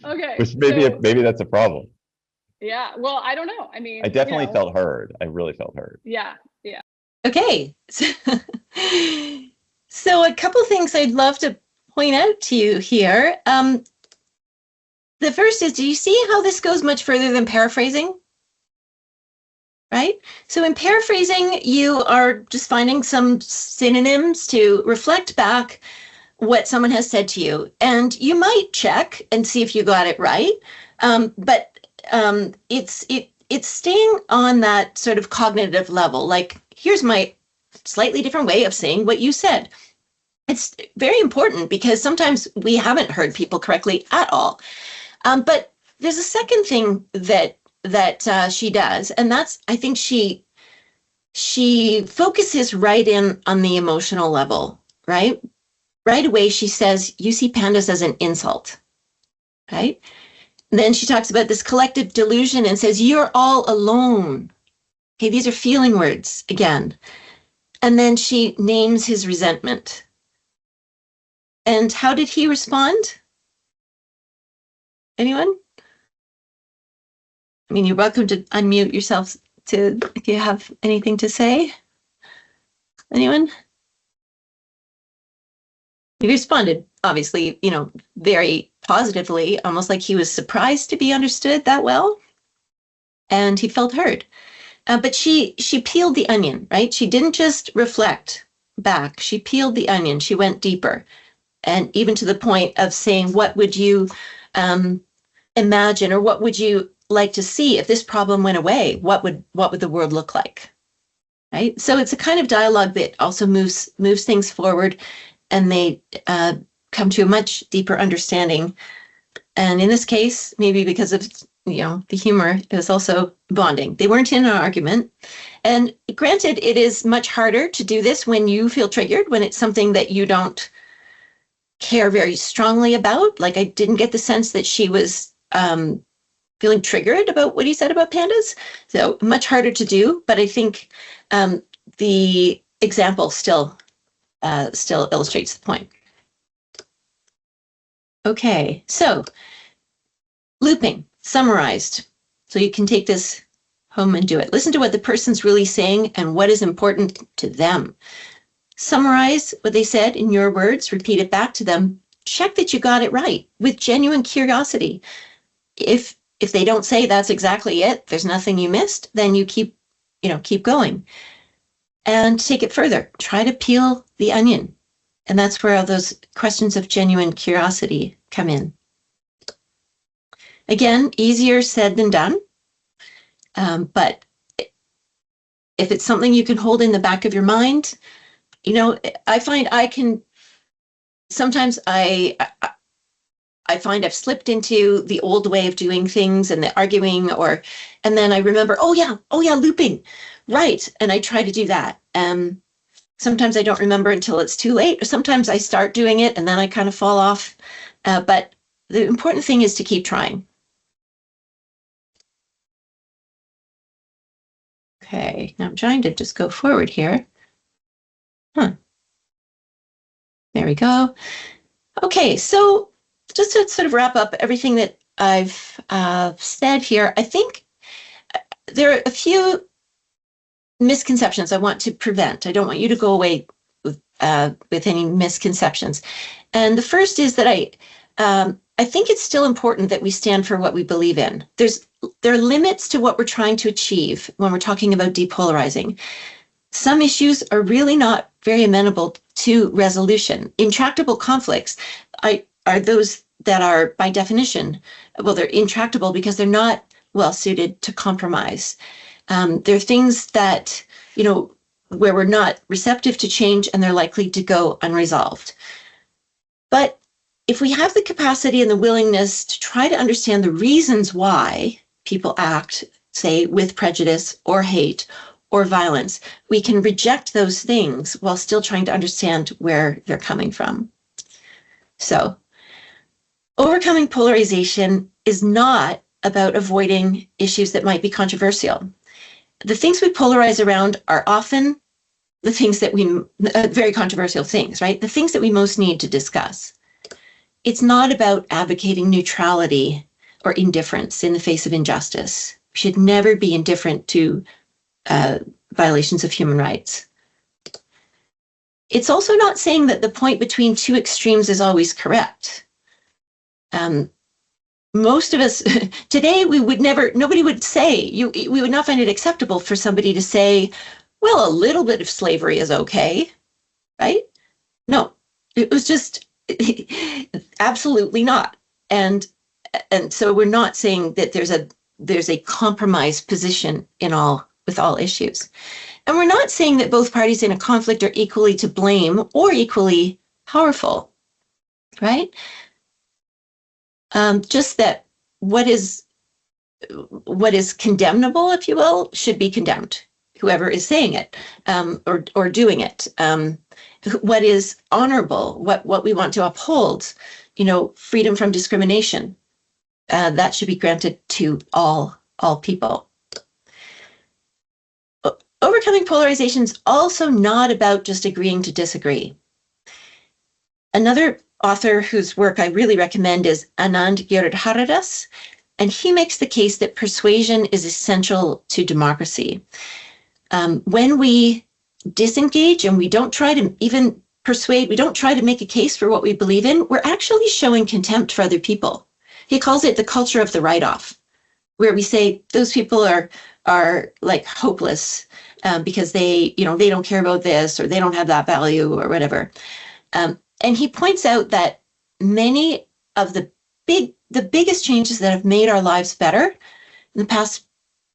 Okay. Which maybe that's a problem. Yeah. Well, I don't know. I mean, I definitely felt heard. I really felt heard. Yeah. Okay. So a couple things I'd love to point out to you here. The first is, do you see how this goes much further than paraphrasing? Right? So in paraphrasing, you are just finding some synonyms to reflect back what someone has said to you. And you might check and see if you got it right. But it's staying on that sort of cognitive level. Like, here's my slightly different way of saying what you said. It's very important because sometimes we haven't heard people correctly at all. But there's a second thing that she does, and that's, I think she focuses right in on the emotional level, right? Right away, she says, you see pandas as an insult, right? And then she talks about this collective delusion and says, you're all alone. Okay, these are feeling words again. And then she names his resentment. And how did he respond? Anyone? I mean, you're welcome to unmute yourselves if you have anything to say. Anyone? He responded, obviously, very positively, almost like he was surprised to be understood that well. And he felt heard. But she peeled the onion, right? She didn't just reflect back. She peeled the onion. She went deeper. And even to the point of saying, what would you imagine, or what would you like to see if this problem went away? What would the world look like? Right? So it's a kind of dialogue that also moves things forward, and they come to a much deeper understanding. And in this case, maybe because of the humor, is also bonding. They weren't in an argument. And granted, it is much harder to do this when you feel triggered, when it's something that you don't care very strongly about. Like, I didn't get the sense that she was feeling triggered about what he said about pandas. So much harder to do, but I think the example still illustrates the point. Okay, so looping, summarized. So you can take this home and do it. Listen to what the person's really saying and what is important to them. summarize what they said in your words, repeat it back to them, check that you got it right with genuine curiosity. If they don't say that's exactly it, there's nothing you missed, then you keep going and take it further. Try to peel the onion. And that's where all those questions of genuine curiosity come in. Again, easier said than done. But if it's something you can hold in the back of your mind, I find sometimes I find I've slipped into the old way of doing things and the arguing, and then I remember, oh yeah, looping, right. And I try to do that. Sometimes I don't remember until it's too late, or sometimes I start doing it and then I kind of fall off. But the important thing is to keep trying. Okay, now I'm trying to just go forward here. There we go. Okay, so just to sort of wrap up everything that I've said here, I think there are a few misconceptions I want to prevent. I don't want you to go away with any misconceptions. And the first is that I think it's still important that we stand for what we believe in. There are limits to what we're trying to achieve when we're talking about depolarizing. Some issues are really not very amenable to resolution. Intractable conflicts are those that are, by definition, well, they're intractable because they're not well suited to compromise. There are things that, where we're not receptive to change and they're likely to go unresolved. But if we have the capacity and the willingness to try to understand the reasons why people act, say, with prejudice or hate or violence, we can reject those things while still trying to understand where they're coming from. So, overcoming polarization is not about avoiding issues that might be controversial. The things we polarize around are often the things that very controversial things, right? The things that we most need to discuss. It's not about advocating neutrality or indifference in the face of injustice. We should never be indifferent to violations of human rights. It's also not saying that the point between two extremes is always correct. Most of us today, nobody would say, we would not find it acceptable for somebody to say, well, a little bit of slavery is okay, right? No, it was just absolutely not. And so we're not saying that there's a compromise position with all issues. And we're not saying that both parties in a conflict are equally to blame or equally powerful, right? Just that what is condemnable, if you will, should be condemned, whoever is saying it or doing it. What is honorable, what we want to uphold, freedom from discrimination, that should be granted to all people. Overcoming polarization is also not about just agreeing to disagree. Another author whose work I really recommend is Anand Giridharadas, and he makes the case that persuasion is essential to democracy. When we disengage and we don't try to even persuade, we don't try to make a case for what we believe in, we're actually showing contempt for other people. He calls it the culture of the write-off, where we say those people are like hopeless because they don't care about this or they don't have that value or whatever. And he points out that many of the biggest changes that have made our lives better in the past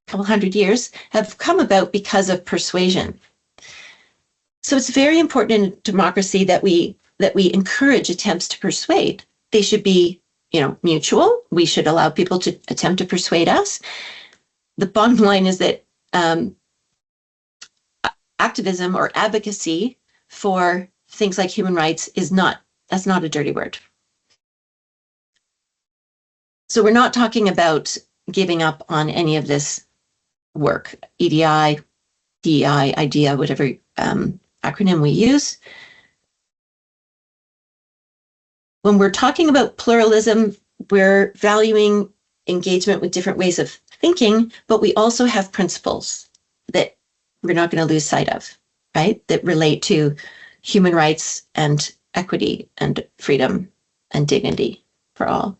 couple hundred years have come about because of persuasion. So it's very important in democracy that we encourage attempts to persuade. They should be, mutual. We should allow people to attempt to persuade us. The bottom line is that activism or advocacy for things like human rights that's not a dirty word. So we're not talking about giving up on any of this work, EDI, DEI, IDEA, whatever acronym we use. When we're talking about pluralism, we're valuing engagement with different ways of thinking, but we also have principles that we're not going to lose sight of, right? That relate to human rights and equity and freedom and dignity for all.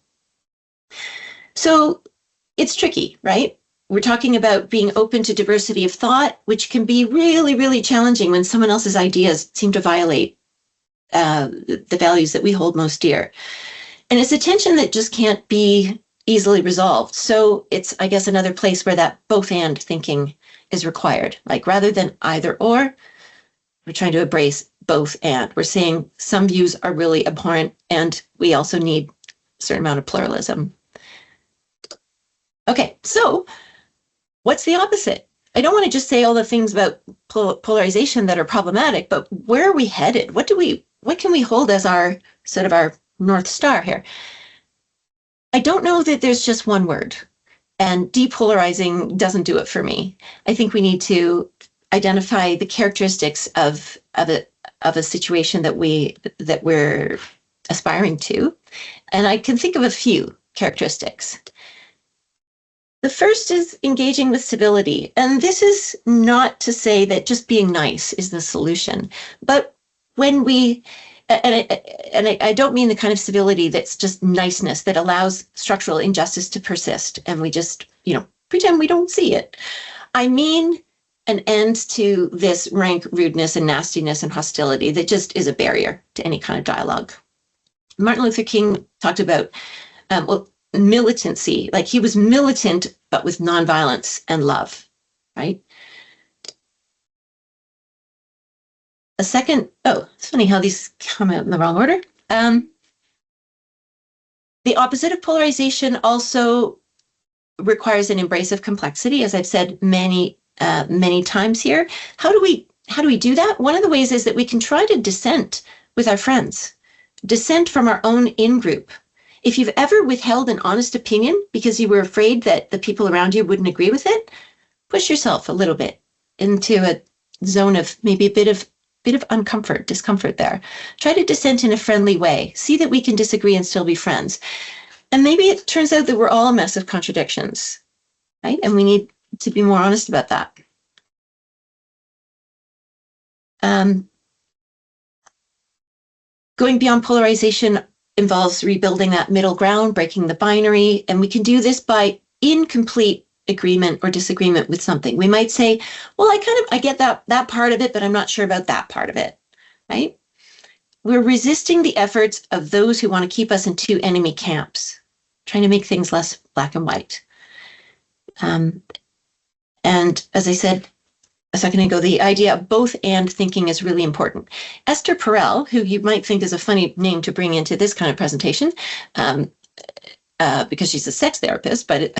So it's tricky, right? We're talking about being open to diversity of thought, which can be really, really challenging when someone else's ideas seem to violate the values that we hold most dear. And it's a tension that just can't be easily resolved. So it's, I guess, another place where that both and thinking is required. Like rather than either or, we're trying to embrace both and. We're saying some views are really abhorrent and we also need a certain amount of pluralism. Okay, so what's the opposite? I don't want to just say all the things about polarization that are problematic, but where are we headed? What can we hold as our sort of our North Star here? I don't know that there's just one word, and depolarizing doesn't do it for me. I think we need to identify the characteristics of a situation that we're aspiring to, and I can think of a few characteristics. The first is engaging with civility, and this is not to say that just being nice is the solution, but when we, and I don't mean the kind of civility that's just niceness that allows structural injustice to persist and we just, pretend we don't see it. I mean an end to this rank rudeness and nastiness and hostility that just is a barrier to any kind of dialogue. Martin Luther King talked about, militancy, like he was militant, but with nonviolence and love, right? A second, it's funny how these come out in the wrong order. The opposite of polarization also requires an embrace of complexity, as I've said many times here. How do we do that? One of the ways is that we can try to dissent with our friends, dissent from our own in-group. If you've ever withheld an honest opinion because you were afraid that the people around you wouldn't agree with it, push yourself a little bit into a zone of maybe a bit of discomfort there. Try to dissent in a friendly way. See that we can disagree and still be friends. And maybe it turns out that we're all a mess of contradictions, right? And we need to be more honest about that. Going beyond polarization involves rebuilding that middle ground, breaking the binary, and we can do this by incomplete agreement or disagreement with something. We might say, well, I get that part of it, but I'm not sure about that part of it, right? We're resisting the efforts of those who want to keep us in two enemy camps, trying to make things less black and white. And as I said a second ago, the idea of both and thinking is really important. Esther Perel, who you might think is a funny name to bring into this kind of presentation, because she's a sex therapist, but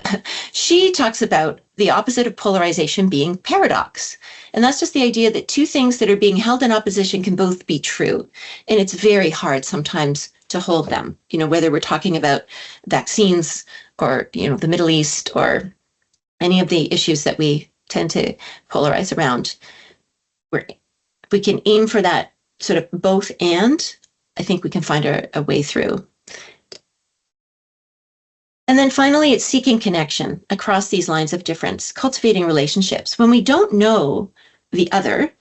she talks about the opposite of polarization being paradox. And that's just the idea that two things that are being held in opposition can both be true. And it's very hard sometimes to hold them, whether we're talking about vaccines or, the Middle East or any of the issues that we tend to polarize around. We can aim for that sort of both and. I think we can find a way through. And then finally, it's seeking connection across these lines of difference, cultivating relationships. When we don't know the other,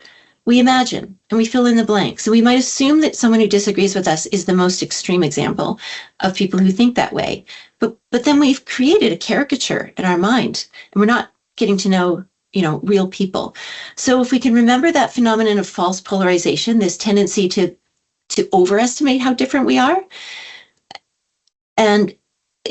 we imagine and we fill in the blanks. So we might assume that someone who disagrees with us is the most extreme example of people who think that way. But then we've created a caricature in our mind, and we're not getting to know, real people. So if we can remember that phenomenon of false polarization, this tendency to overestimate how different we are, and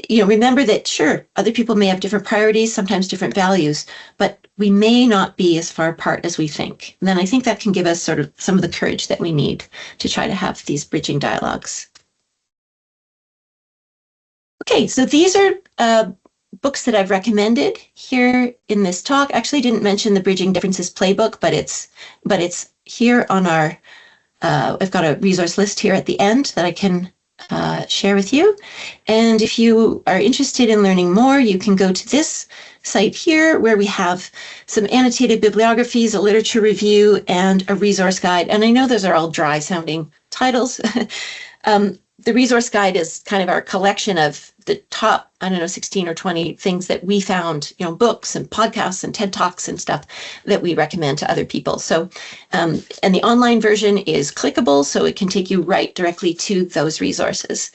remember that, sure, other people may have different priorities, sometimes different values, but we may not be as far apart as we think. And then I think that can give us sort of some of the courage that we need to try to have these bridging dialogues. Okay, so these are books that I've recommended here in this talk. Actually didn't mention the Bridging Differences playbook, but it's here on our, I've got a resource list here at the end that I can share with you. And if you are interested in learning more, you can go to this site here where we have some annotated bibliographies, a literature review, and a resource guide. And I know those are all dry sounding titles. The resource guide is kind of our collection of the top, I don't know, 16 or 20 things that we found, books and podcasts and TED Talks and stuff that we recommend to other people. So, and the online version is clickable, so it can take you right directly to those resources.